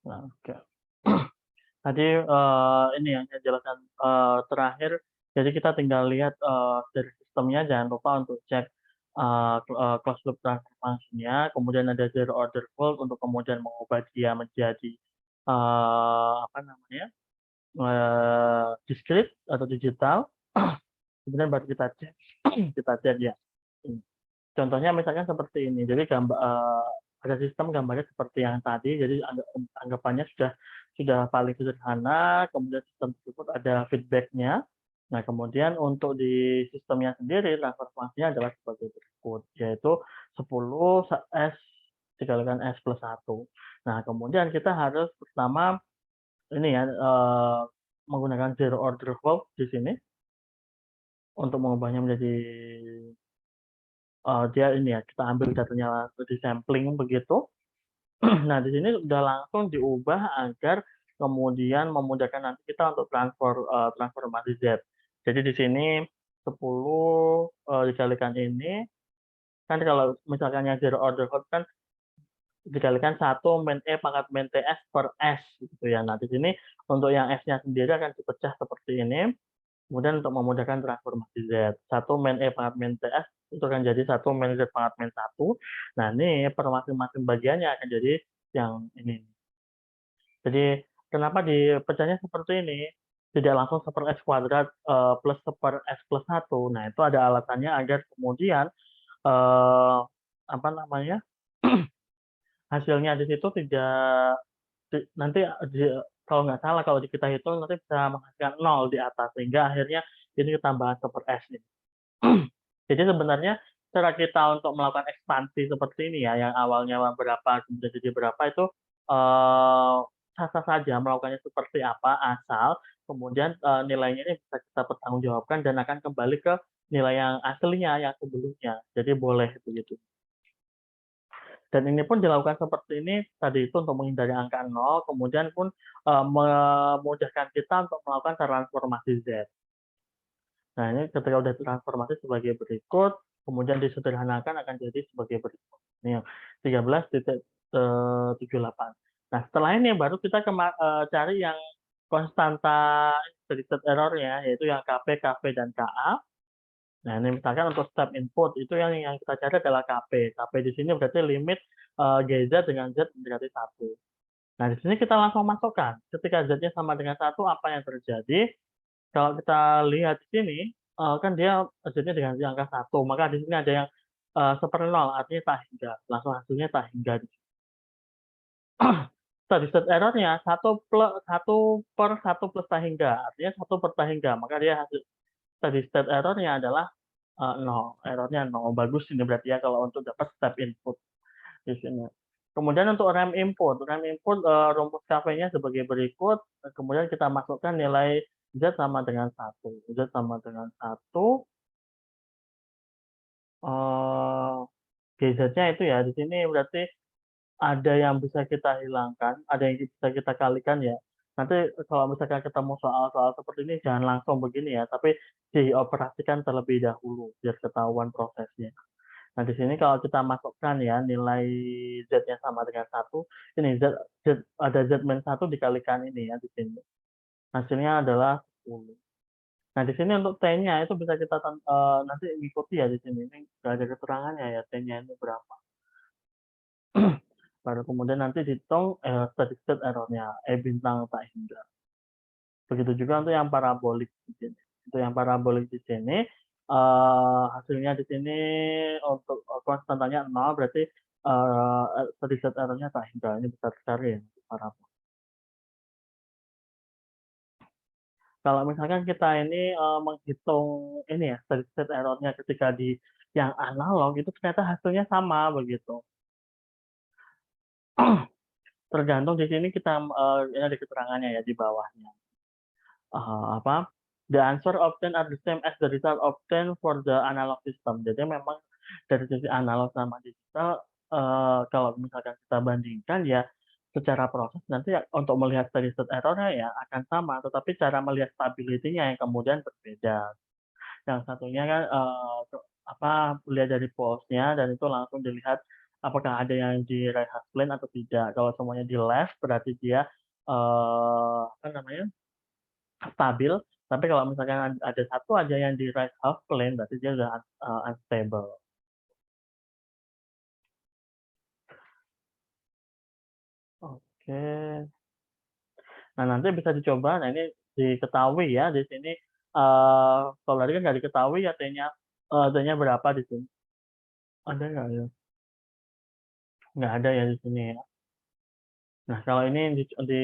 Nah, oke. Tadi, ini yang saya jelaskan, terakhir, jadi kita tinggal lihat, dari sistemnya jangan lupa untuk cek, closed loop transformasinya, kemudian ada zero order fault untuk kemudian mengubah dia menjadi, apa namanya, discrete atau digital, kemudian baru kita cek kita cek ya. Mmm. Contohnya misalkan seperti ini, jadi ada sistem gambarnya seperti yang tadi, jadi anggapannya sudah paling sederhana, kemudian sistem tersebut ada feedback-nya. Nah, kemudian untuk di sistemnya sendiri transformasinya adalah sebagai berikut, yaitu 10 S dikalikan S plus 1. Nah, kemudian kita harus pertama ini ya, menggunakan zero order flow di sini untuk mengubahnya menjadi dia ini ya, kita ambil datanya di sampling begitu. Nah, di sini udah langsung diubah agar kemudian memudahkan nanti kita untuk transformasi Z. Jadi di sini 10, dikalikan ini, kan kalau misalkan yang zero order code kan dikalikan 1 min E pangkat min TS per S gitu ya. Nah, di sini untuk yang S-nya sendiri akan dipecah seperti ini. Kemudian untuk memudahkan transformasi Z, 1 min E pangkat min TS itu akan jadi 1 min Z pangkat min 1. Nah, ini per masing-masing bagiannya akan jadi yang ini. Jadi, kenapa dipecahnya seperti ini? Tidak langsung seper S kuadrat, plus seper S plus 1. Nah, itu ada alasannya agar kemudian, apa namanya, hasilnya di situ tidak nanti kalau nggak salah kalau kita hitung nanti bisa menghasilkan 0 di atas, sehingga akhirnya ini ketambahan seper S ini. Jadi sebenarnya cara kita untuk melakukan ekspansi seperti ini ya, yang awalnya berapa kemudian jadi berapa itu, eee, sah-sah saja melakukannya seperti apa, asal kemudian, nilainya ini bisa kita pertanggungjawabkan dan akan kembali ke nilai yang aslinya, yang sebelumnya. Jadi boleh begitu. Dan ini pun dilakukan seperti ini tadi itu untuk menghindari angka 0, kemudian pun, memudahkan kita untuk melakukan transformasi Z. Nah, ini ketika udah transformasi sebagai berikut, kemudian disederhanakan akan jadi sebagai berikut. Ini yang 13.78. Nah, setelah ini baru kita cari yang konstanta predicted error-nya, yaitu yang KP, KV, dan KA. Nah, ini misalkan untuk step input, itu yang kita cari adalah KP. KP di sini berarti limit, GZ dengan Z mendekati 1. Nah, di sini kita langsung masukkan, ketika Z-nya sama dengan 1, apa yang terjadi? Kalau kita lihat di sini, kan dia Z-nya diganti angka 1, maka di sini ada yang, seper-nol, artinya tak hingga, langsung hasilnya tak hingga. Steady state error-nya 1 per 1 plus tak hingga, artinya 1 per tak hingga, maka dia hasil steady state error-nya adalah, 0, error-nya 0. Bagus ini berarti ya kalau untuk dapat step input di sini. Kemudian untuk RAM input, rumus KV-nya sebagai berikut, kemudian kita masukkan nilai Z sama dengan 1, Z sama dengan 1, eee, GZ-nya itu ya, di sini berarti ada yang bisa kita hilangkan, ada yang bisa kita kalikan ya. Nanti kalau misalkan ketemu soal-soal seperti ini jangan langsung begini ya, tapi dioperasikan terlebih dahulu biar ketahuan prosesnya. Nah, di sini kalau kita masukkan ya nilai Z-nya sama dengan 1, ini ada Z min 1 dikalikan ini ya di sini. Hasilnya adalah 10. Nah, di sini untuk T-nya itu bisa kita nanti ikuti ya di sini, ini nggak ada keterangannya ya T-nya ini berapa. Baru kemudian nanti dihitung, steady state error-nya, E bintang tak hingga. Begitu juga untuk yang parabolik di sini. Untuk yang parabolik di sini, hasilnya di sini untuk, konstantanya 0 berarti, steady state error-nya tak hingga, ini besar sekali ya untuk parabolik. Kalau misalkan kita ini, menghitung ini ya, steady state error-nya ketika di yang analog itu ternyata hasilnya sama begitu. Tergantung di sini kita, ini ada keterangannya ya di bawahnya. Apa, the answer obtained are the same as the result obtained for the analog system. Jadi memang dari sisi analog sama digital, kalau misalkan kita bandingkan ya secara proses nanti ya untuk melihat steady state error-nya ya akan sama, tetapi cara melihat stability-nya yang kemudian berbeda. Yang satunya kan, apa, lihat dari pulse-nya dan itu langsung dilihat, apakah ada yang di right half plane atau tidak. Kalau semuanya di left berarti dia, apa namanya, stabil, tapi kalau misalkan ada satu aja yang di right half plane berarti dia udah unstable. Oke. Nah, nanti bisa dicoba, nah ini diketahui ya di sini, kalau tadi kan nggak diketahui ya T-nya, T-nya berapa di sini. Ada nggak ya? Nggak ada ya di sini ya. Nah, kalau ini di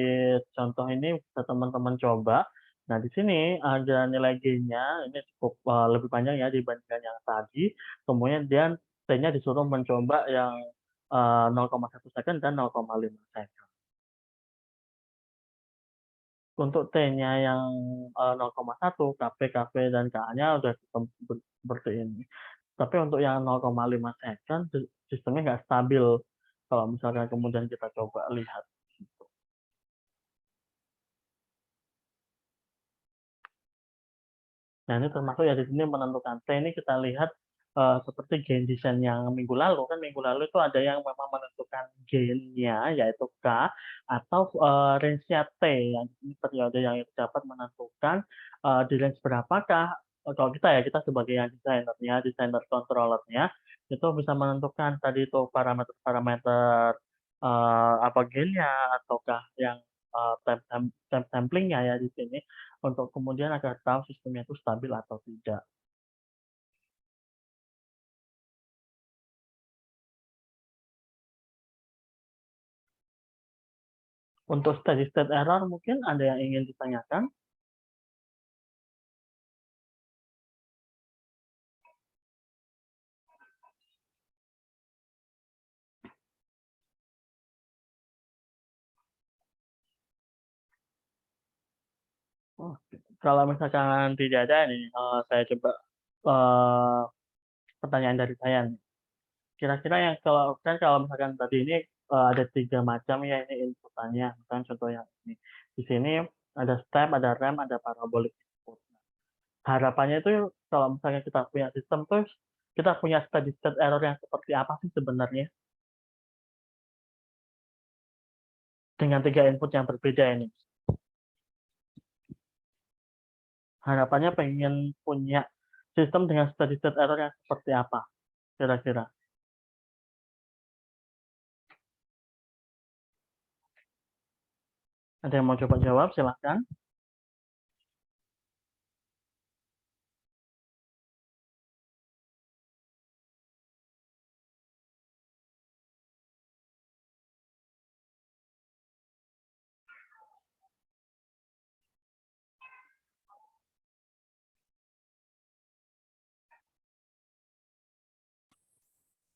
contoh ini bisa teman-teman coba. Nah, di sini ada nilai G-nya, ini cukup, lebih panjang ya dibandingkan yang tadi. Kemudian T-nya disuruh mencoba yang, 0,1 second dan 0,5 second. Untuk T-nya yang, 0,1 KP, KV, dan KA-nya udah seperti ini. Tapi untuk yang 0,5 second sistemnya nggak stabil, kalau misalkan kemudian kita coba lihat. Nah, ini termasuk ya di sini menentukan T ini kita lihat, seperti gain design yang minggu lalu, kan minggu lalu itu ada yang memang menentukan gain-nya yaitu K atau, range-nya T, yang ini periode yang dapat menentukan, di range berapakah kalau kita ya, kita sebagai yang desainernya, desainer controller-nya, itu bisa menentukan tadi itu parameter-parameter, apa gain-nya ataukah yang, time sampling-nya ya di sini. Untuk kemudian agar tahu sistemnya itu stabil atau tidak. Untuk steady state error mungkin ada yang ingin ditanyakan? Oh, kalau misalkan tidak ada nih, saya coba, eee, pertanyaan dari saya nih. Kira-kira yang kalau misalkan tadi ini, ada 3 macam ya ini inputannya, misalkan contoh yang ini. Di sini ada step, ada ramp, ada parabolic input. Harapannya itu kalau misalnya kita punya sistem terus, kita punya steady state error yang seperti apa sih sebenarnya? Dengan 3 input yang berbeda ini. Harapannya pengen punya sistem dengan steady state error yang seperti apa kira-kira? Ada yang mau coba jawab silahkan.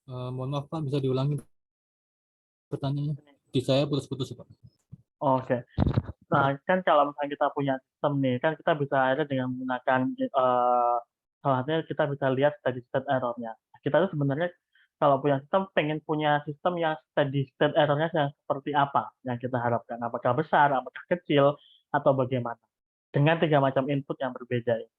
Mohon maaf Pak, bisa diulangi pertanyaannya? Di saya putus-putus Pak. Oke. Nah, kan kalau misalnya kita punya sistem nih, kan kita bisa akhirnya dengan menggunakan, salah satunya kita bisa lihat steady state error-nya. Kita tuh sebenarnya kalau punya sistem, pengen punya sistem yang steady state error-nya yang seperti apa yang kita harapkan? Apakah besar, apakah kecil, atau bagaimana? Dengan 3 macam input yang berbeda ini.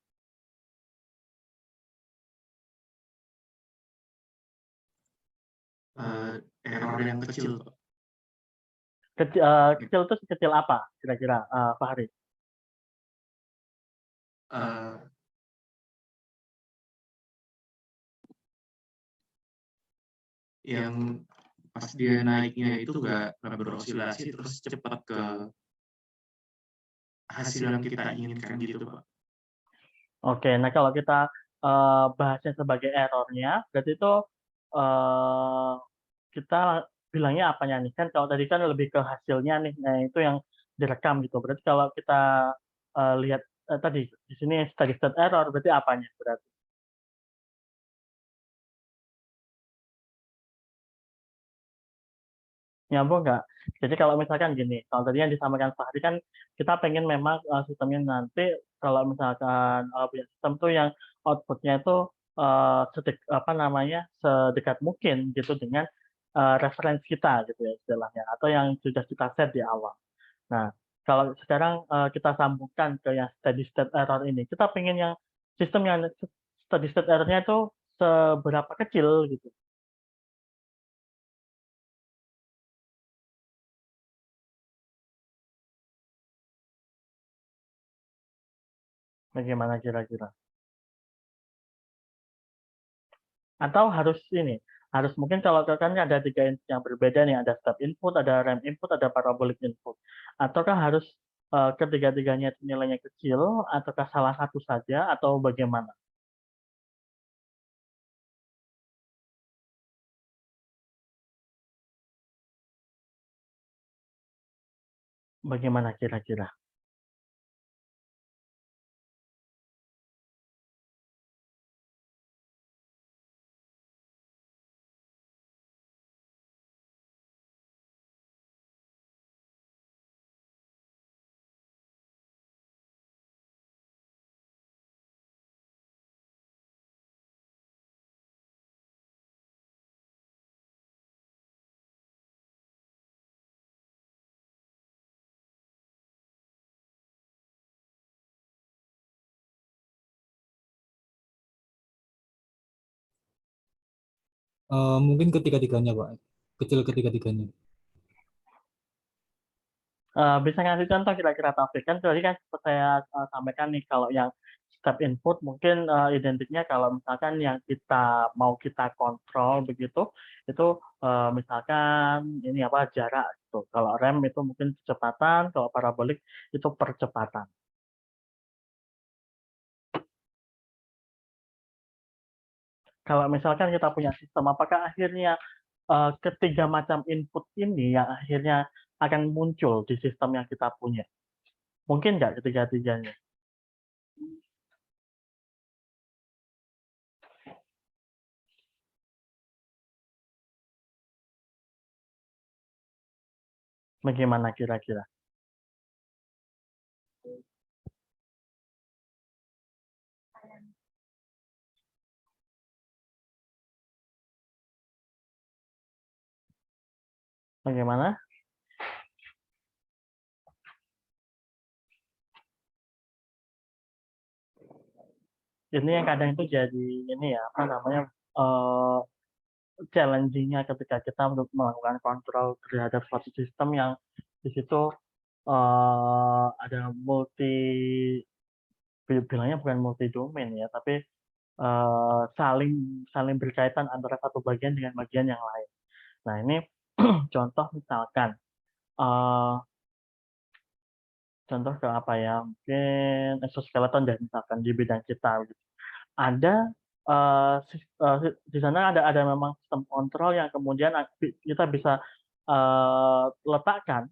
Error yang kecil, Pak. Kecil itu sekecil apa kira-kira, Fahri? Eee, yang pas dia naiknya itu nggak berosilasi terus cepat ke hasil yang kita inginkan gitu, Pak. Oke, nah kalau kita, bahasnya sebagai error-nya, berarti itu, eee, kita bilangnya apanya nih? Kan kalau tadi kan lebih ke hasilnya nih, nah itu yang direkam gitu. Berarti kalau kita, lihat, tadi di sini steady state error berarti apanya berarti? Nyambung nggak? Jadi kalau misalkan gini, kalau tadi yang disampaikan Fahri kan kita pengen memang, sistemnya nanti kalau misalkan, punya sistem tuh yang output-nya itu, apa namanya, sedekat mungkin gitu dengan, reference kita gitu ya istilahnya, atau yang sudah kita set di awal. Nah, kalau sekarang, kita sambungkan ke yang steady state error ini, kita pengen yang sistem yang steady state error-nya itu seberapa kecil gitu. Bagaimana kira-kira? Atau harus ini, harus mungkin kalau kan ada 3 input yang berbeda nih, ada step input, ada rem input, ada parabolic input. Ataukah harus, ketiga-tiganya itu nilainya kecil, ataukah salah satu saja, atau bagaimana? Bagaimana kira-kira? Mungkin ketiga-tiganya, Pak. Kecil ketiga-tiganya. Bisa ngasih contoh kira-kira Taufik? Kan tadi kan seperti saya, sampaikan nih kalau yang step input mungkin, identiknya kalau misalkan yang mau kita kontrol begitu, itu, misalkan ini apa, jarak gitu. Kalau rem itu mungkin kecepatan, kalau parabolik itu percepatan. Kalau misalkan kita punya sistem, apakah akhirnya, ketiga macam input ini yang akhirnya akan muncul di sistem yang kita punya? Mungkin nggak ketiga-tiganya? Bagaimana kira-kira? Bagaimana? Ini yang kadang itu jadi ini ya, apa namanya, challenging-nya ketika kita untuk melakukan kontrol terhadap suatu sistem yang di situ, ada bilangnya bukan multi domain ya, tapi, saling saling berkaitan antara satu bagian dengan bagian yang lain. Nah ini contoh misalkan, eee, contoh ke apa ya, mungkin exoskeleton deh misalkan di bidang kita gitu. Ada, di sana ada memang sistem kontrol yang kemudian kita bisa, letakkan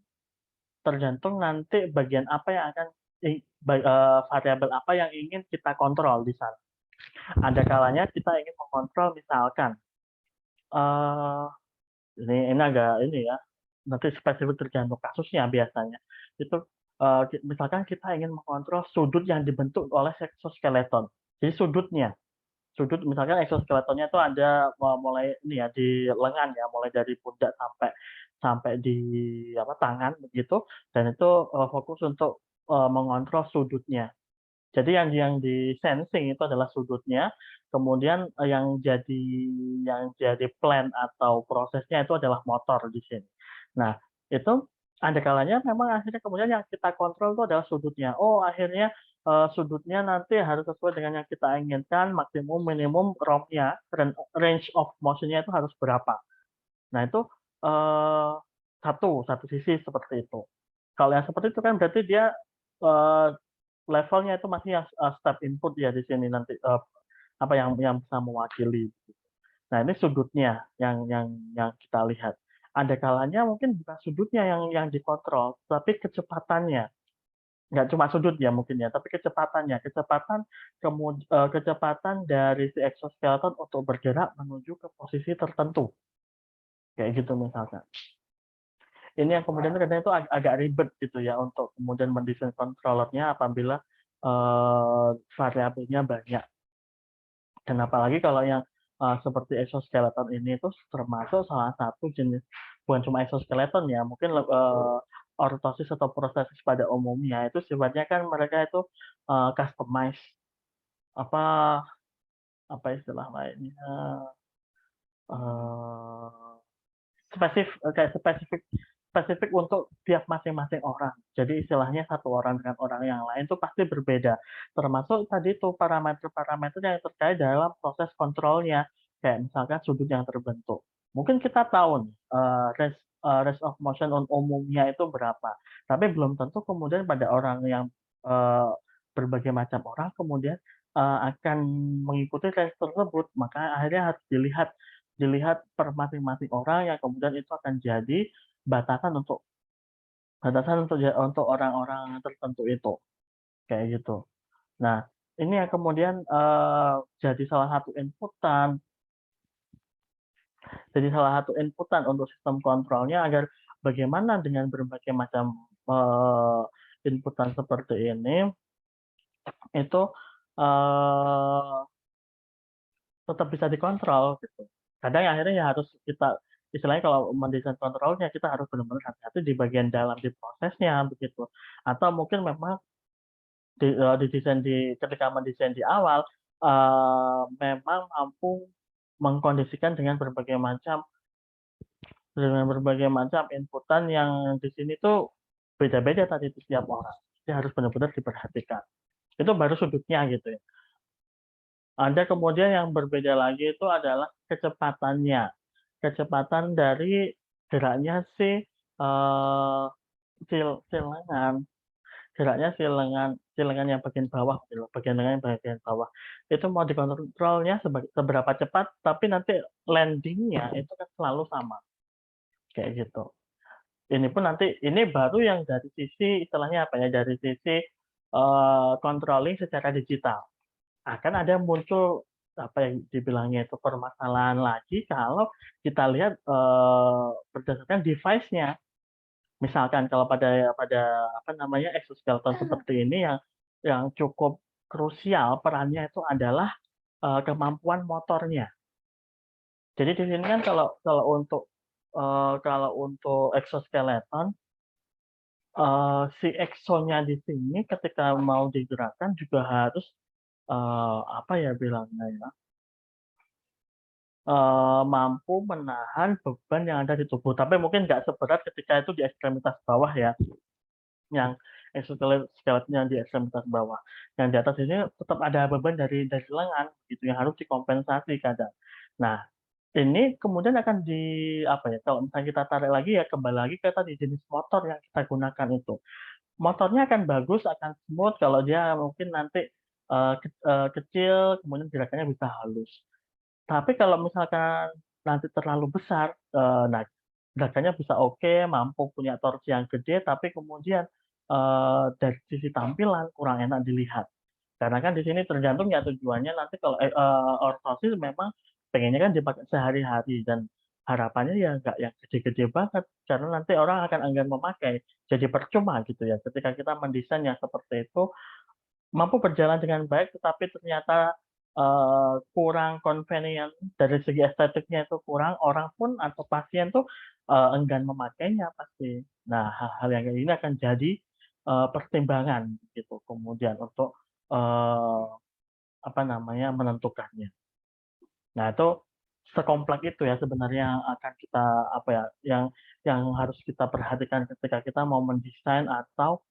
tergantung nanti bagian apa yang akan variabel apa yang ingin kita kontrol di sana. Ada kalanya kita ingin mengontrol misalkan, eee, ini agak ini ya, nanti spesifik tergantung kasusnya biasanya. Itu, misalkan kita ingin mengontrol sudut yang dibentuk oleh exoskeleton. Jadi sudut misalkan exoskeletonnya itu ada mulai ini ya, di lengan ya, mulai dari pundak sampai sampai di apa, tangan begitu, dan itu, fokus untuk, mengontrol sudutnya. Jadi yang di-sensing itu adalah sudutnya, kemudian, yang jadi plan atau prosesnya itu adalah motor di sini. Nah, itu ada kalanya memang akhirnya kemudian yang kita kontrol itu adalah sudutnya. Oh, akhirnya, sudutnya nanti harus sesuai dengan yang kita inginkan, maksimum, minimum, ROM-nya, range of motion-nya itu harus berapa. Nah itu, eee, satu sisi seperti itu. Kalau yang seperti itu kan berarti dia, eee, levelnya itu masih yang, step input ya di sini nanti, apa yang bisa mewakili. Nah ini sudutnya yang kita lihat. Ada kalanya mungkin bukan sudutnya yang dikontrol, tapi kecepatannya. Nggak cuma sudut ya mungkin ya, tapi kecepatannya. Kecepatan dari si exoskeleton untuk bergerak menuju ke posisi tertentu, kayak gitu misalkan. Ini yang kemudian kadang itu agak ribet gitu ya untuk kemudian mendesain controllernya apabila, variabelnya banyak. Dan apalagi kalau yang, seperti exoskeleton ini itu termasuk salah satu jenis bukan cuma exoskeleton ya, mungkin ortosis atau protesis pada umumnya itu sifatnya kan mereka itu, customize, apa apa istilah lainnya, eee, kayak spesifik spesifik untuk tiap masing-masing orang. Jadi istilahnya satu orang dengan orang yang lain itu pasti berbeda. Termasuk tadi itu parameter-parameter yang terkait dalam proses kontrolnya. Kayak misalkan sudut yang terbentuk. Mungkin kita tahu nih, range of motion umumnya itu berapa. Tapi belum tentu kemudian pada orang yang berbagai macam orang kemudian akan mengikuti range tersebut. Maka akhirnya harus dilihat per masing-masing orang yang kemudian itu akan jadi batasan untuk orang-orang tertentu itu, kayak gitu. Nah, ini yang kemudian jadi salah satu inputan untuk sistem kontrolnya agar bagaimana dengan berbagai macam inputan seperti ini itu tetap bisa dikontrol gitu. Kadang akhirnya ya harus kita istilahnya kalau mendesain kontrolnya kita harus benar-benar hati-hati di bagian dalam di prosesnya begitu. Atau mungkin memang ketika mendesain di awal memang mampu mengkondisikan dengan berbagai macam inputan yang di sini tuh beda-beda tadi di setiap orang. Jadi harus benar-benar diperhatikan. Itu baru sudutnya gitu ya. Ada kemudian yang berbeda lagi itu adalah kecepatannya. Kecepatan dari geraknya si silengan. Geraknya silengan yang bagian bawah, bagian lengan yang bagian bawah. Itu mau dikontrolnya seberapa cepat, tapi nanti landingnya itu kan selalu sama. Kayak gitu. Ini pun nanti, ini baru yang dari sisi, istilahnya apa ya, dari sisi controlling secara digital. Akan ada muncul apa yang dibilangnya itu permasalahan lagi kalau kita lihat berdasarkan device-nya. Misalkan kalau pada apa namanya exoskeleton seperti ini yang cukup krusial perannya itu adalah kemampuan motornya. Jadi di sini kan kalau untuk exoskeleton si exo-nya di sini ketika mau digerakkan juga harus apa ya bilangnya ya, mampu menahan beban yang ada di tubuh. Tapi mungkin nggak seberat ketika itu di ekstremitas bawah ya, yang exoskeleton yang di ekstremitas bawah. Yang di atas ini tetap ada beban dari lengan, gitu yang harus dikompensasi kadang. Nah, ini kemudian akan apa ya? Kalau misalnya kita tarik lagi ya kembali lagi ke tadi jenis motor yang kita gunakan itu. Motornya akan bagus, akan smooth kalau dia mungkin nanti kecil, kemudian gerakannya bisa halus. Tapi kalau misalkan nanti terlalu besar, nah gerakannya bisa oke, mampu punya torsi yang gede, tapi kemudian dari sisi tampilan kurang enak dilihat. Karena kan di sini tergantung ya tujuannya nanti kalau ortosis memang pengennya kan dipakai sehari-hari dan harapannya ya nggak yang gede-gede banget karena nanti orang akan enggan memakai. Jadi percuma gitu ya ketika kita mendesain yang seperti itu mampu berjalan dengan baik tetapi ternyata kurang convenient dari segi estetiknya itu kurang, orang pun atau pasien tuh enggan memakainya pasti. Nah, hal-hal yang kayak gini akan jadi pertimbangan gitu kemudian untuk apa namanya menentukannya. Nah, itu sekompleks itu ya sebenarnya yang akan kita apa ya yang harus kita perhatikan ketika kita mau mendesain atau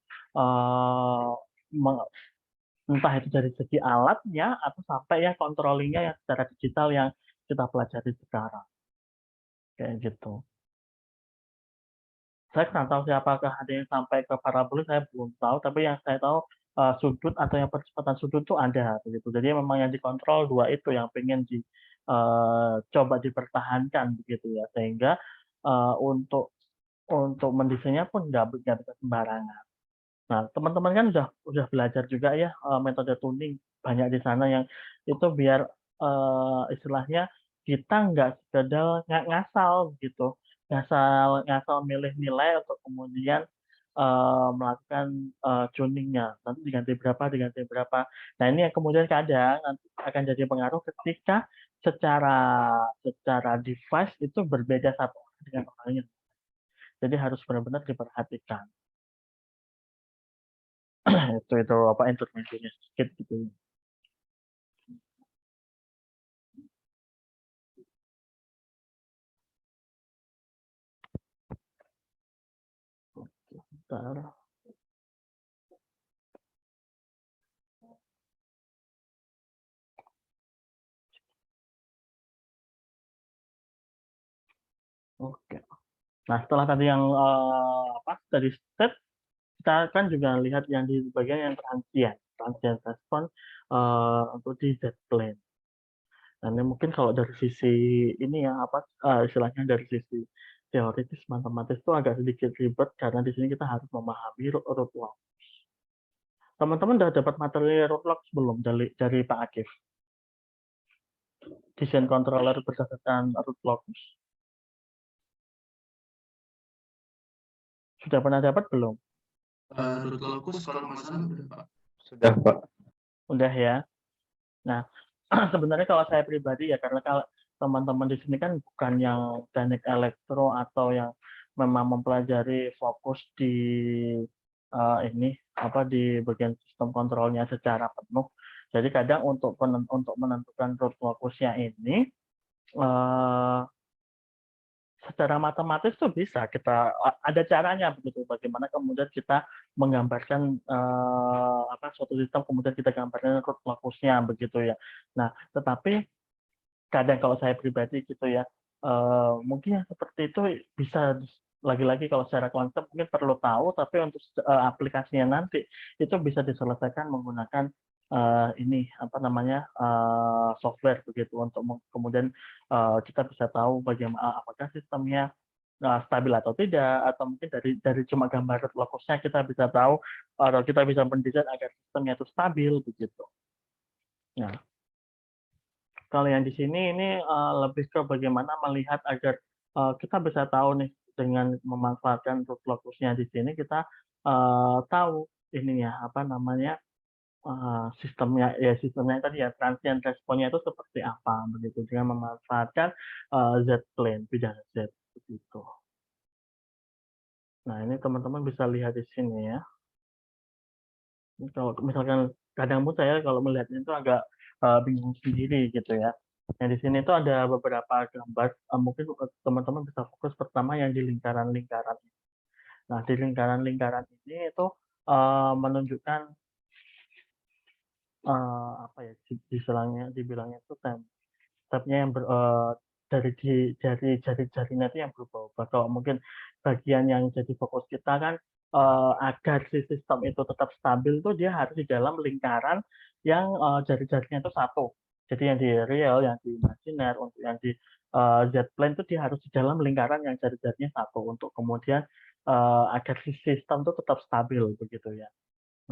entah itu dari segi alatnya atau sampai ya controllingnya yang secara digital yang kita pelajari sekarang. Kayak gitu. Saya kurang tahu sih apakah ada yang sampai ke parabolik, saya belum tahu, tapi yang saya tahu sudut atau yang percepatan sudut itu ada begitu. Jadi memang yang dikontrol dua itu yang pengen coba dipertahankan begitu ya, sehingga untuk mendesainnya pun nggak bisa sembarangan. Nah, teman-teman kan udah belajar juga ya metode tuning banyak di sana yang itu biar istilahnya kita nggak sekedar ngasal gitu, ngasal milih nilai untuk kemudian melakukan tuningnya. Nanti diganti berapa. Nah, ini yang kemudian kadang nanti akan jadi pengaruh ketika secara device itu berbeda satu orang dengan orang lain. Jadi harus benar-benar diperhatikan. itu apa intervensinya sedikit gitu. Bentar. Oke. Nah, setelah tadi yang tadi step, kita kan juga lihat yang di bagian yang transient respon untuk di Z-plane. Nah, ini mungkin kalau dari sisi ini ya istilahnya dari sisi teoritis matematis itu agak sedikit ribet karena di sini kita harus memahami root log. Teman-teman udah dapat materi root log belum dari Pak Akif? Desain controller berdasarkan root log. Sudah pernah dapat belum? Root locus kalau nggak salah udah, Pak. Sudah, Pak. Udah ya. Nah, sebenarnya kalau saya pribadi ya karena kalau teman-teman di sini kan bukan yang teknik elektro atau yang memang mempelajari fokus di ini di bagian sistem kontrolnya secara penuh. Jadi kadang untuk menentukan root locusnya ini secara matematis tuh bisa kita ada caranya begitu bagaimana kemudian kita menggambarkan suatu sistem kemudian kita gambarkan root locusnya begitu ya. Nah, tetapi kadang kalau saya pribadi gitu ya mungkin yang seperti itu bisa lagi-lagi kalau secara konsep mungkin perlu tahu tapi untuk aplikasinya nanti itu bisa diselesaikan menggunakan software begitu untuk kemudian kita bisa tahu bagaimana apakah sistemnya stabil atau tidak atau mungkin dari cuma gambar locusnya kita bisa tahu atau kita bisa mendesain agar sistemnya itu stabil begitu. Nah, kalau yang di sini ini lebih ke bagaimana melihat agar kita bisa tahu nih dengan memanfaatkan root locusnya di sini kita tahu ininya sistemnya tadi ya transient responnya itu seperti apa begitu dengan memanfaatkan Z-plane bidang Z begitu. Nah, ini teman-teman bisa lihat di sini ya. Ini kalau misalkan kadang pun saya kalau melihatnya itu agak bingung sendiri gitu ya. Nah, di sini itu ada beberapa gambar, mungkin teman-teman bisa fokus pertama yang di lingkaran-lingkaran. Nah, di lingkaran-lingkaran ini itu menunjukkan dibilangnya itu stepnya yang dari jari-jarinya itu yang berubah-ubah. Kalau mungkin bagian yang jadi fokus kita kan agar si sistem itu tetap stabil itu dia harus di dalam lingkaran yang jari-jarinya itu satu. Jadi yang di real, yang di imaginer, untuk yang di Z-plane itu dia harus di dalam lingkaran yang jari-jarinya satu untuk kemudian agar si sistem itu tetap stabil begitu ya.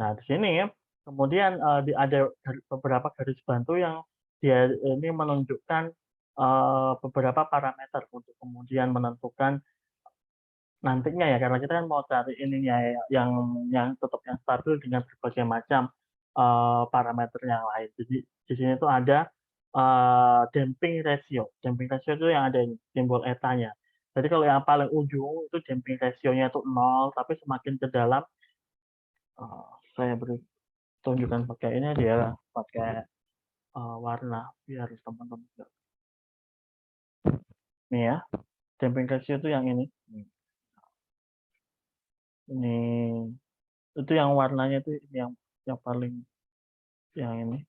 Nah, di sini kemudian ada beberapa garis bantu yang dia ini menunjukkan beberapa parameter untuk kemudian menentukan nantinya ya karena kita kan mau cari ininya ya, yang tetap yang stabil dengan berbagai macam parameter yang lain. Jadi di sini tuh ada damping ratio. Damping ratio itu yang ada simbol etanya. Jadi kalau yang paling ujung itu damping rasionya itu 0, tapi semakin ke dalam saya beri tunjukkan pakai ini dia pakai warna biar teman-teman nih ya. Damping ratio itu yang ini. Ini itu yang warnanya itu yang paling yang ini.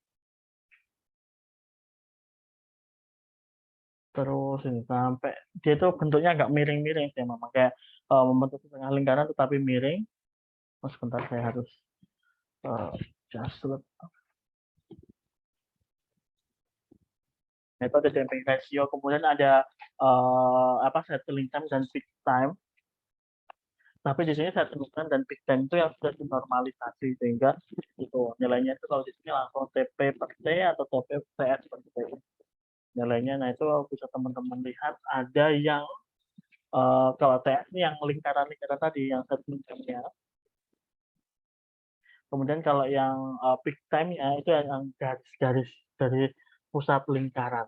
Terus ini sampai dia itu bentuknya agak miring-miring sih memang kayak membentuk setengah lingkaran tetapi miring. Oh, sebentar saya harus just Nah, itu ada damping ratio, kemudian ada settling time dan peak time. Tapi di sini settling time dan peak time itu yang sudah dinormalisasi sehingga itu nilainya itu kalau di sini langsung TP per T atau TP TS per T nilainya. Nah, itu bisa teman-teman lihat ada yang kalau TS ini yang lingkaran-lingkaran tadi yang settling time-nya. Kemudian kalau yang peak time-nya itu yang garis-garis dari pusat lingkaran.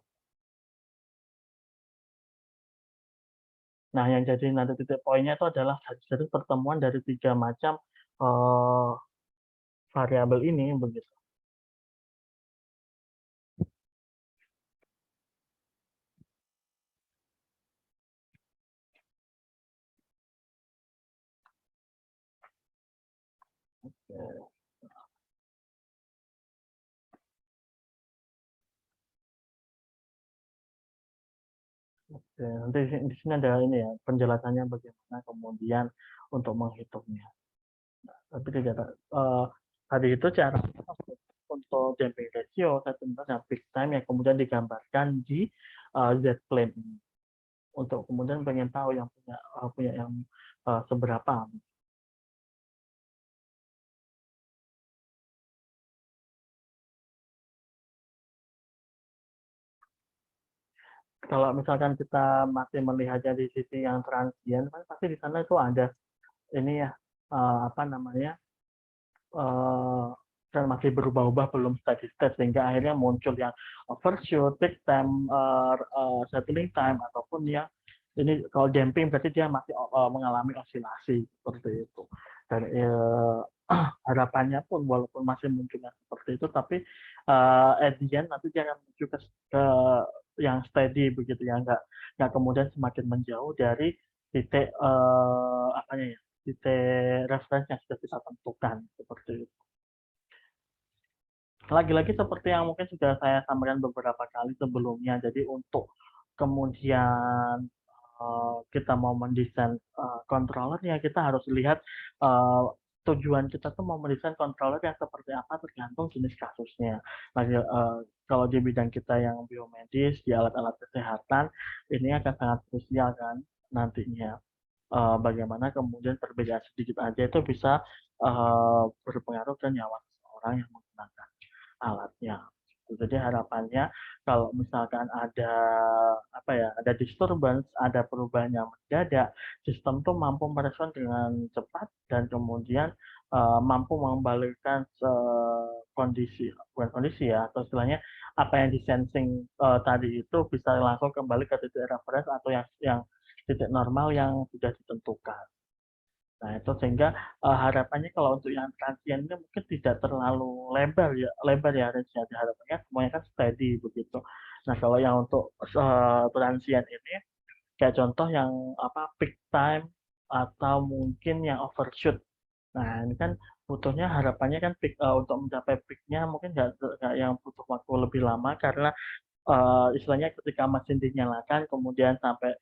Nah, yang jadi nanti titik poinnya itu adalah garis pertemuan dari 3 macam variabel ini begitu. Oke, nanti di sini ada ini ya, penjelasannya bagaimana kemudian untuk menghitungnya. Tapi tidak tadi itu cara untuk damping ratio, settlement peak time yang kemudian digambarkan di Z-plane ini. Untuk kemudian pengen tahu yang punya yang seberapa. Kalau misalkan kita masih melihatnya di sisi yang transient, kan pasti di sana itu ada ini ya, apa namanya, dan masih berubah-ubah belum steady state sehingga akhirnya muncul yang overshoot, peak time, settling time ataupun yang ini kalau damping berarti dia masih mengalami osilasi seperti itu. Dan harapannya pun walaupun masih munculnya seperti itu, tapi at the end nanti dia akan menuju ke yang steady begitu ya, nggak kemudian semakin menjauh dari titik apanya ya, titik referensi yang sudah kita tentukan seperti itu. Lagi-lagi seperti yang mungkin sudah saya sampaikan beberapa kali sebelumnya, jadi untuk kemudian kita mau mendesain controller ya kita harus lihat tujuan kita tuh mau mendesain controller yang seperti apa tergantung jenis kasusnya. Lagi kalau di bidang kita yang biomedis di alat-alat kesehatan ini akan sangat krusial kan nantinya. Bagaimana kemudian perbedaan sedikit aja itu bisa berpengaruh ke nyawa seseorang yang menggunakan alatnya. Jadi harapannya kalau misalkan ada apa ya, ada disturbance, ada perubahan yang mendadak, sistem tuh mampu merespon dengan cepat dan kemudian mampu mengembalikan kondisi, bukan kondisi ya, atau istilahnya apa yang disensing tadi itu bisa langsung kembali ke titik reference atau yang titik normal yang sudah ditentukan. Nah, itu sehingga harapannya kalau untuk yang transient ini mungkin tidak terlalu lebar ya range-nya. Harapannya semuanya kan steady begitu. Nah, kalau yang untuk transient ini kayak contoh yang apa peak time atau mungkin yang overshoot. Nah, ini kan butuhnya harapannya kan peak, untuk mencapai peak-nya mungkin nggak yang butuh waktu lebih lama karena istilahnya ketika mesin dinyalakan kemudian sampai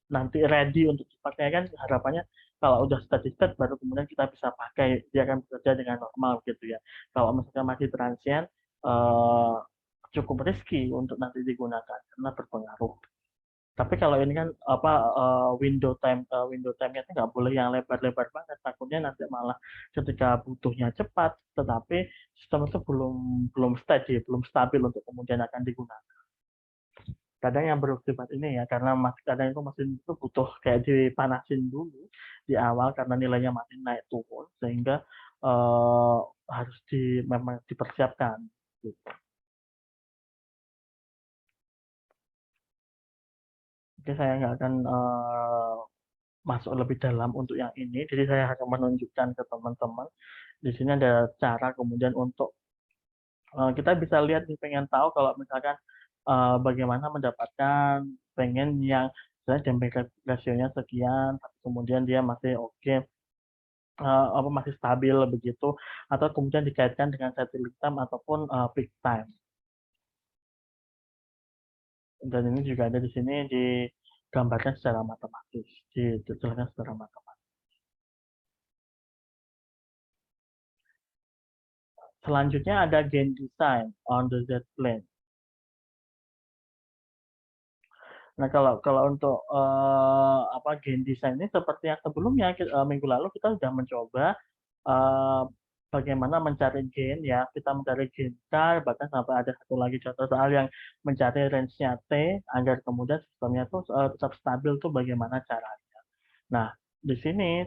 nanti ready untuk dipakai kan harapannya kalau udah steady state baru kemudian kita bisa pakai dia akan bekerja dengan normal gitu ya. Kalau misalnya masih transient cukup risky untuk nanti digunakan karena berpengaruh. Tapi kalau ini kan apa window time-nya itu nggak boleh yang lebar-lebar banget takutnya nanti malah ketika butuhnya cepat tetapi sistem itu belum steady, belum stabil untuk kemudian akan digunakan. Kadang yang bersifat ini ya karena kadang itu mesin itu butuh kayak dipanasin dulu di awal karena nilainya masih naik turun sehingga harus memang dipersiapkan gitu. Oke, saya nggak akan masuk lebih dalam untuk yang ini, jadi saya akan menunjukkan ke teman-teman. Di sini ada cara kemudian untuk kita bisa lihat nih pengen tahu kalau misalkan bagaimana mendapatkan pengen yang misalnya damping ratio-nya sekian, tapi kemudian dia masih oke, apa masih stabil begitu, atau kemudian dikaitkan dengan settling time ataupun peak time. Dan ini juga ada di sini digambarkan secara matematis, dijelaskan secara matematis. Selanjutnya ada gain design on the Z-plane. Nah, kalau untuk apa gain design ini seperti yang sebelumnya minggu lalu kita sudah mencoba bagaimana mencari gain ya, kita mencari gain K, bahkan sampai ada satu lagi contoh soal yang mencari range-nya T agar kemudian sistemnya tuh tetap stabil tuh bagaimana caranya. Nah, di sini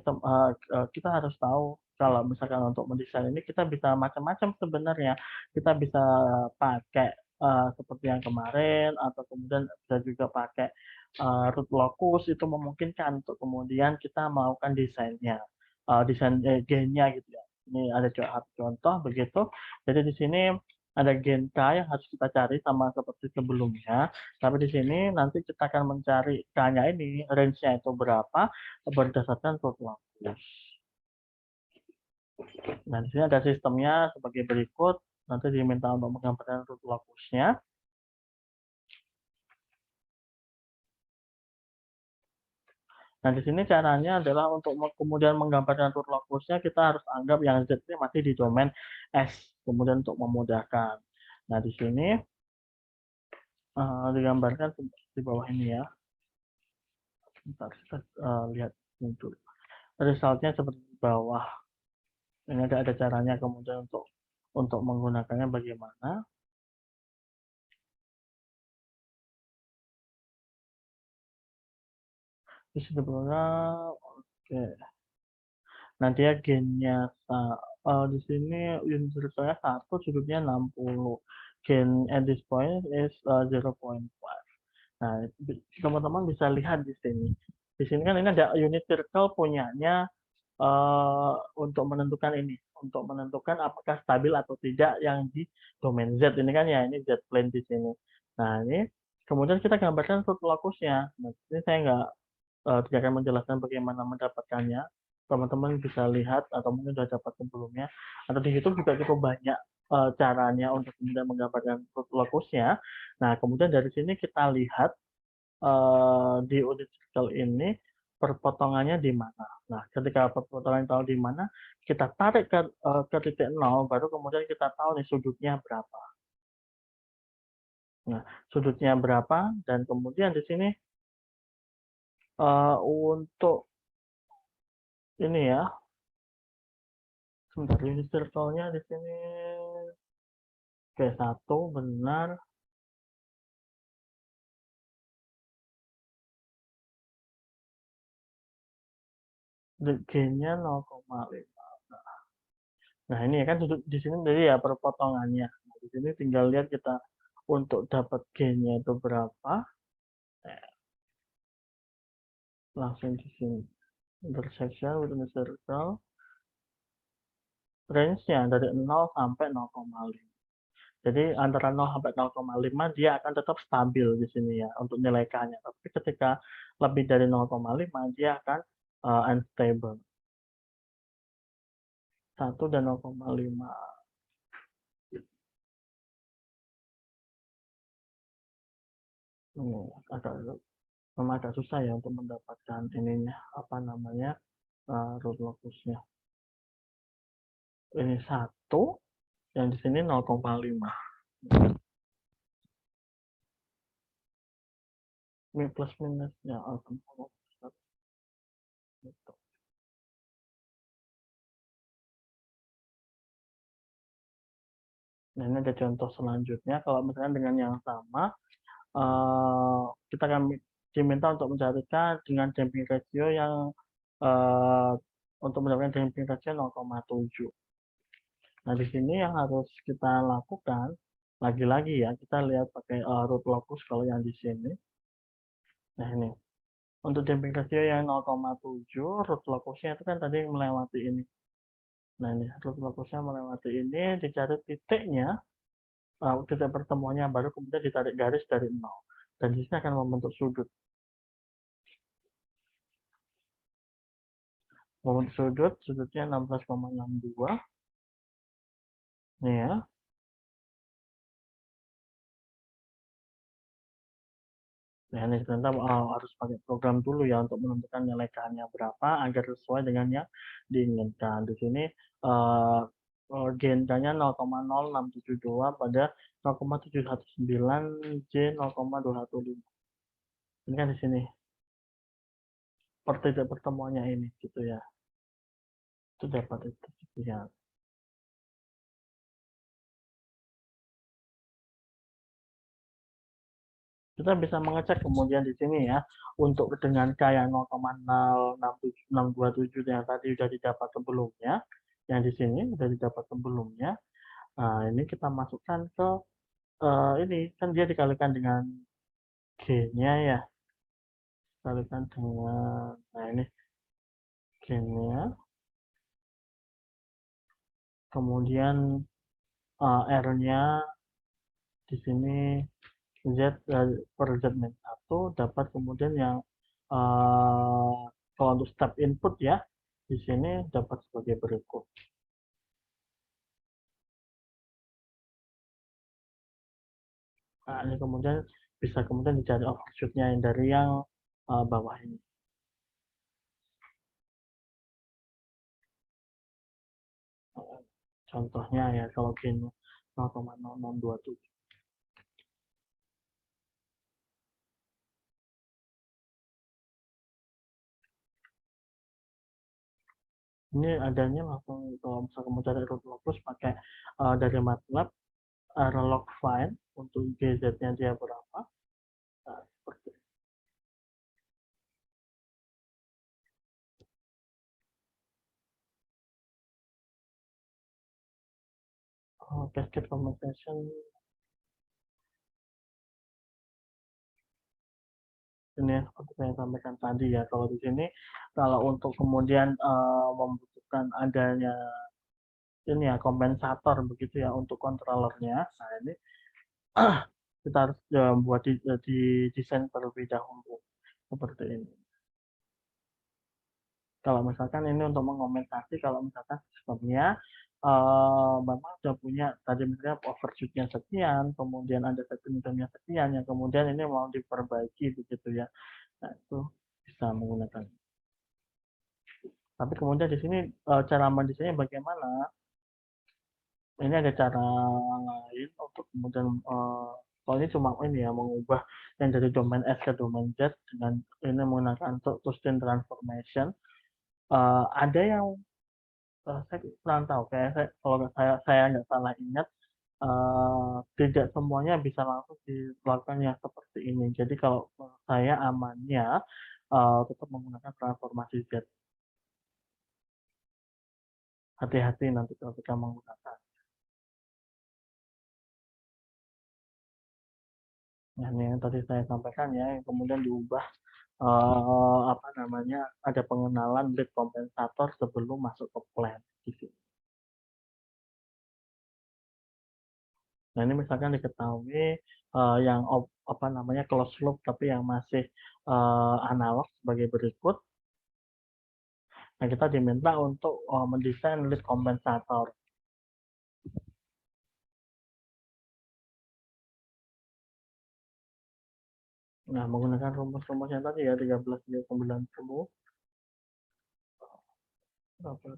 kita harus tahu kalau misalkan untuk mendesain ini kita bisa macam-macam sebenarnya. Kita bisa pakai seperti yang kemarin atau kemudian bisa juga pakai root locus itu memungkinkan untuk kemudian kita melakukan desainnya, desain gainnya gitu ya. Ini ada contoh begitu. Jadi di sini ada gain K yang harus kita cari sama seperti sebelumnya. Tapi di sini nanti kita akan mencari K-nya ini range-nya itu berapa berdasarkan root locus. Nah, di sini ada sistemnya sebagai berikut. Nanti diminta untuk menggambarkan root locusnya. Nah, di sini caranya adalah untuk kemudian menggambarkan root locusnya, kita harus anggap yang Z ini masih di domain S, kemudian untuk memudahkan. Nah, di sini digambarkan di bawah ini ya. Bentar, kita lihat ini dulu. Resultnya seperti di bawah. Ini ada caranya kemudian untuk menggunakannya bagaimana. Di sini oke. Nah, dia gainnya di sini unit circle-nya 1, sudutnya 60. Gain at this point is 0.5. Nah, teman-teman bisa lihat di sini. Di sini kan ini ada unit circle punyanya untuk menentukan ini, untuk menentukan apakah stabil atau tidak yang di domain Z ini kan ya, ini Z plane di sini. Nah, ini kemudian kita gambarkan root locusnya. Nah, ini saya tidak akan menjelaskan bagaimana mendapatkannya. Teman-teman bisa lihat atau mungkin sudah dapat sebelumnya. Atau di YouTube juga cukup banyak caranya untuk kemudian menggambarkan root locusnya. Nah, kemudian dari sini kita lihat di unit circle ini perpotongannya di mana. Nah, ketika perpotongan tahu di mana, kita tarik ke titik 0, baru kemudian kita tahu nih sudutnya berapa. Nah, sudutnya berapa, dan kemudian di sini untuk ini ya, sebentar, unit circle-nya di sini oke, 1 benar. Gain-nya 0,5. Nah, ini kan di sini jadi ya perpotongannya. Nah, di sini tinggal lihat kita untuk dapat gain-nya itu berapa. Langsung di sini. Intersection within a circle. Range-nya dari 0 sampai 0,5. Jadi antara 0 sampai 0,5 dia akan tetap stabil di sini ya untuk nilai K-nya. Tapi ketika lebih dari 0,5 dia akan unstable. 1 dan 0,5. Memang agak susah ya untuk mendapatkan ininya, apa namanya, root locusnya. Ini 1, yang di sini 0,5. Plus minusnya gitu. Nah, ini ada contoh selanjutnya. Kalau misalnya dengan yang sama, kita akan diminta untuk mencarikan dengan damping ratio yang untuk mendapatkan damping ratio 0,7. Nah, di sini yang harus kita lakukan, lagi-lagi ya, kita lihat pakai root locus kalau yang di sini. Nah, ini. Untuk damping ratio yang 0,7, root locusnya itu kan tadi melewati ini. Nah, ini root locusnya melewati ini, dicari titiknya, titik pertemuannya, baru kemudian ditarik garis dari 0. Dan di sini akan membentuk sudut. Membentuk sudut, sudutnya 16,62. Nih ya. Nah, ini ternyata harus pakai program dulu ya untuk menentukan nilai K-nya berapa agar sesuai dengan yang diinginkan. Di sini gain K-nya 0,0672 pada 0,719 J 0,215. Ini kan di sini per titik pertemuannya ini gitu ya. Itu dapat itu ya. Kita bisa mengecek kemudian di sini ya untuk dengan K yang 0,0627 yang tadi sudah didapat sebelumnya, yang di sini sudah didapat sebelumnya. Nah, ini kita masukkan ke ini kan dia dikalikan dengan G-nya ya, dikalikan dengan, nah ini G-nya, kemudian R-nya di sini Z per Z min 1 dapat kemudian yang kalau untuk step input ya di sini dapat sebagai berikut. Nah, ini kemudian bisa kemudian dicari overshoot-nya yang dari yang bawah ini. Contohnya ya kalau gini 0,0027. Ini adanya langsung kalau misalnya kamu cari root locus pakai dari MATLAB log file untuk GZ-nya dia berapa. Nah, seperti itu. Cascade computation ini seperti yang saya sampaikan tadi ya. Kalau di sini kalau untuk kemudian membutuhkan adanya ini ya kompensator begitu ya untuk controllernya. Nah ini kita harus buat di desain terlebih dahulu seperti ini. Kalau misalkan ini untuk mengomentasi kalau misalkan sistemnya memang sudah punya tadi misalnya overshoot-nya sekian, kemudian ada setting-nya sekian, yang kemudian ini mau diperbaiki begitu ya. Nah itu bisa menggunakan. Tapi kemudian di sini cara mendesainnya bagaimana? Ini ada cara lain untuk kemudian kalau ini cuma ini ya mengubah yang dari domain S ke domain Z dengan ini menggunakan two-stage transformation. Ada yang saya kurang tahu kayak kalau saya nggak salah ingat tidak semuanya bisa langsung dilakukan yang seperti ini. Jadi kalau saya amannya tetap menggunakan transformasi Z. Hati-hati nanti ketika menggunakan. Nah, ini yang tadi saya sampaikan ya, yang kemudian diubah apa namanya ada pengenalan lead kompensator sebelum masuk ke plan gitu. Nah ini misalkan diketahui yang apa namanya closed loop tapi yang masih analog sebagai berikut. Nah kita diminta untuk mendesain lead kompensator. Nah menggunakan rumus-rumusnya tadi ya 1390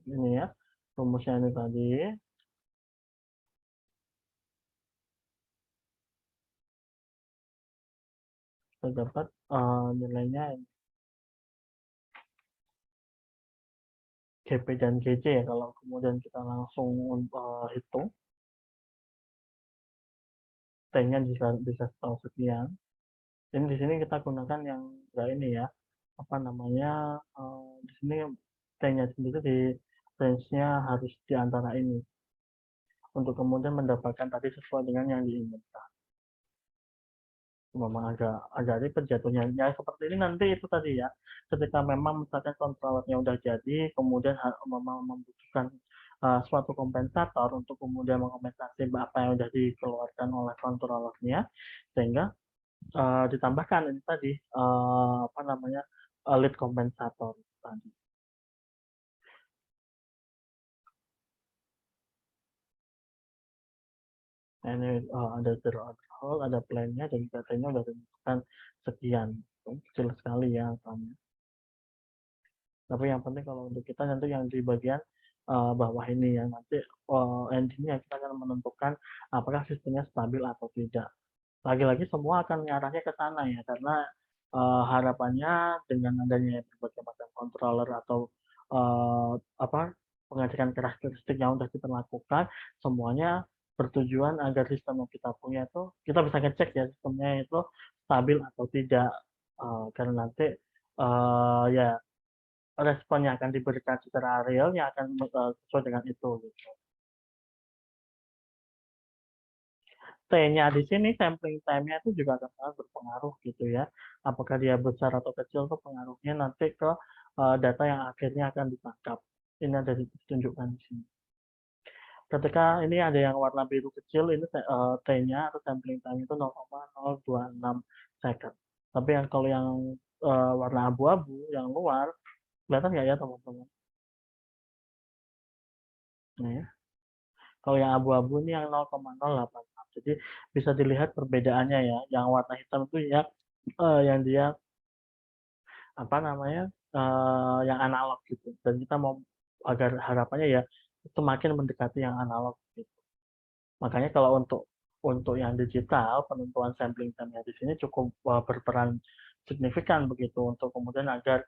ini ya rumusnya ini tadi. Kita dapat nilainya GP dan GC ya kalau kemudian kita langsung hitung T-nya bisa tahu sekian. Ini di sini kita gunakan yang enggak ini ya apa namanya di sini T-nya sendiri di range-nya harus di antara ini untuk kemudian mendapatkan tadi sesuai dengan yang diinginkan. Memang agak ribet jatuhnya ya seperti ini nanti itu tadi ya ketika memang misalkan controllernya udah jadi kemudian memang membutuhkan suatu kompensator untuk kemudian mengompensasi apa yang sudah dikeluarkan oleh controllernya sehingga ditambahkan ini tadi apa namanya lead kompensator tadi. Nah, ini ada zero order hold, ada plan-nya dan datanya udah ditentukan sekian, kecil sekali ya angkanya. Tapi yang penting kalau untuk kita nanti yang di bagian bawah ini yang nanti endingnya kita akan menentukan apakah sistemnya stabil atau tidak. Lagi-lagi semua akan mengarahnya ke sana ya karena harapannya dengan adanya berbagai macam controller atau apa pengecekan karakteristik yang sudah kita lakukan semuanya bertujuan agar sistem yang kita punya itu kita bisa ngecek ya sistemnya itu stabil atau tidak karena nanti ya respon yang akan diberikan secara realnya akan sesuai dengan itu gitu. T-nya di sini sampling time-nya itu juga akan sangat berpengaruh gitu ya. Apakah dia besar atau kecil itu pengaruhnya nanti ke data yang akhirnya akan ditangkap. Ini ada ditunjukkan di sini. Ketika ini ada yang warna biru kecil, ini T-nya atau sampling time itu 0,026 second. Tapi yang kalau yang warna abu-abu, yang luar, kelihatan nggak ya teman-teman? Nah, ya. Kalau yang abu-abu ini yang 0,088. Jadi bisa dilihat perbedaannya ya. Yang warna hitam itu ya yang dia apa namanya yang analog gitu. Dan kita mau agar harapannya ya semakin mendekati yang analog gitu. Makanya kalau untuk yang digital, penentuan sampling time-nya di sini cukup berperan signifikan begitu untuk kemudian agar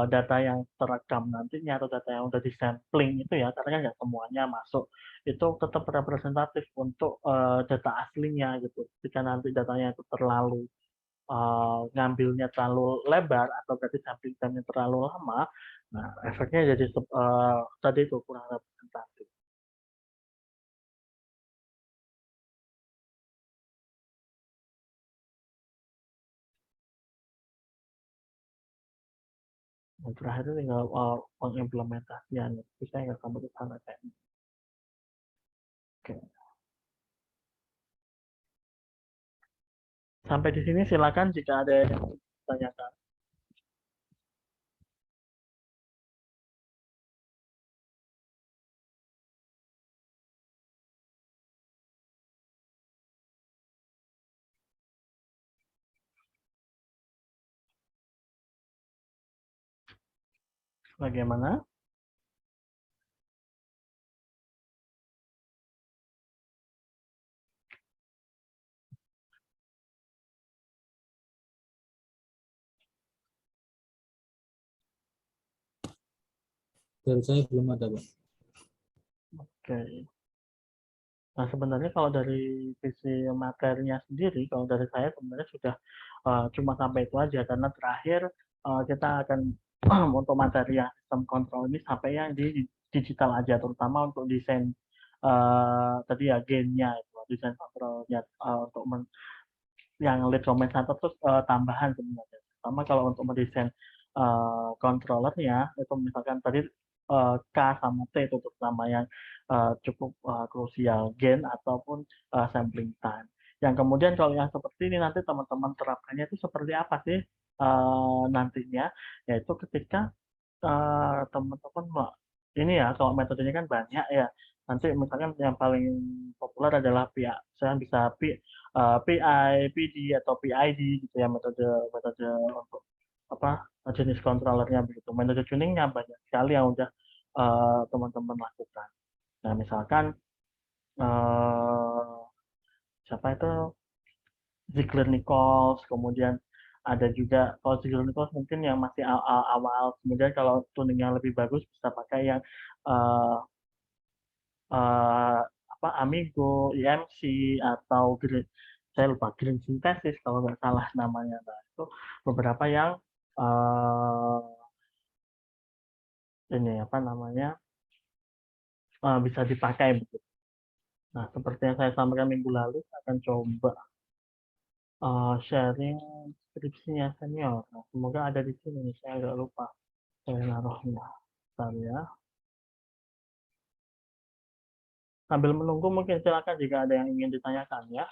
data yang terekam nantinya atau data yang udah disampling itu ya, karena kan nggak semuanya masuk, itu tetap representatif untuk data aslinya gitu. Jika nanti datanya itu terlalu ngambilnya terlalu lebar atau berarti sampling time-nya terlalu lama, nah efeknya jadi tadi itu kurang representatif. Yang terakhir itu tinggal pengimplementasian, bisa nggak kamu ke sana kayaknya. Oke. Sampai di sini silakan jika ada yang ditanyakan. Bagaimana? Dari saya belum ada, Pak. Oke. Nah, sebenarnya kalau dari sisi materinya sendiri, kalau dari saya sebenarnya sudah cuma sampai itu aja, karena terakhir kita akan untuk materi yang sistem kontrol ini sampai yang di digital aja, terutama untuk desain tadi ya gainnya itu, desain kontrolnya untuk yang lead condensator terus tambahan sebenarnya. Pertama kalau untuk mendesain controllernya itu misalkan tadi K sama T itu terutama yang cukup krusial gain ataupun sampling time. Yang kemudian kalau yang seperti ini nanti teman-teman terapkannya itu seperti apa sih nantinya? Yaitu ketika teman-teman ini ya kalau metodenya kan banyak ya. Nanti misalkan yang paling populer adalah saya bisa PI, PD atau PID gitu ya metode metode untuk apa jenis controllernya begitu. Metode tuningnya banyak sekali yang udah teman-teman lakukan. Nah misalkan uh, siapa itu Ziegler-Nichols, kemudian ada juga kalau Ziegler-Nichols mungkin yang masih awal, kemudian kalau tuningnya lebih bagus bisa pakai yang uh, apa Amigo, EMC atau saya lupa Green Synthesis kalau nggak salah namanya. Nah, itu beberapa yang ini apa namanya bisa dipakai begitu. Nah, seperti yang saya sampaikan minggu lalu, saya akan coba sharing skripsinya senior. Nah, semoga ada di sini. Saya agak lupa saya naruhnya. Bentar ya. Sambil menunggu mungkin silakan jika ada yang ingin ditanyakan ya.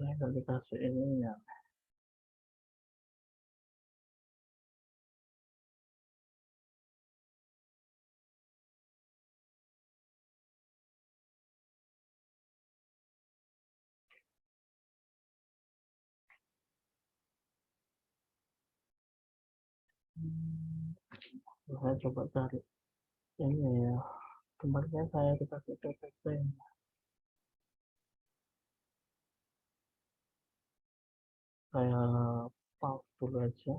Saya nggak dikasih ininya. Saya coba cari ini ya. Kemarin saya dikasih PPT. Saya pause dulu aja.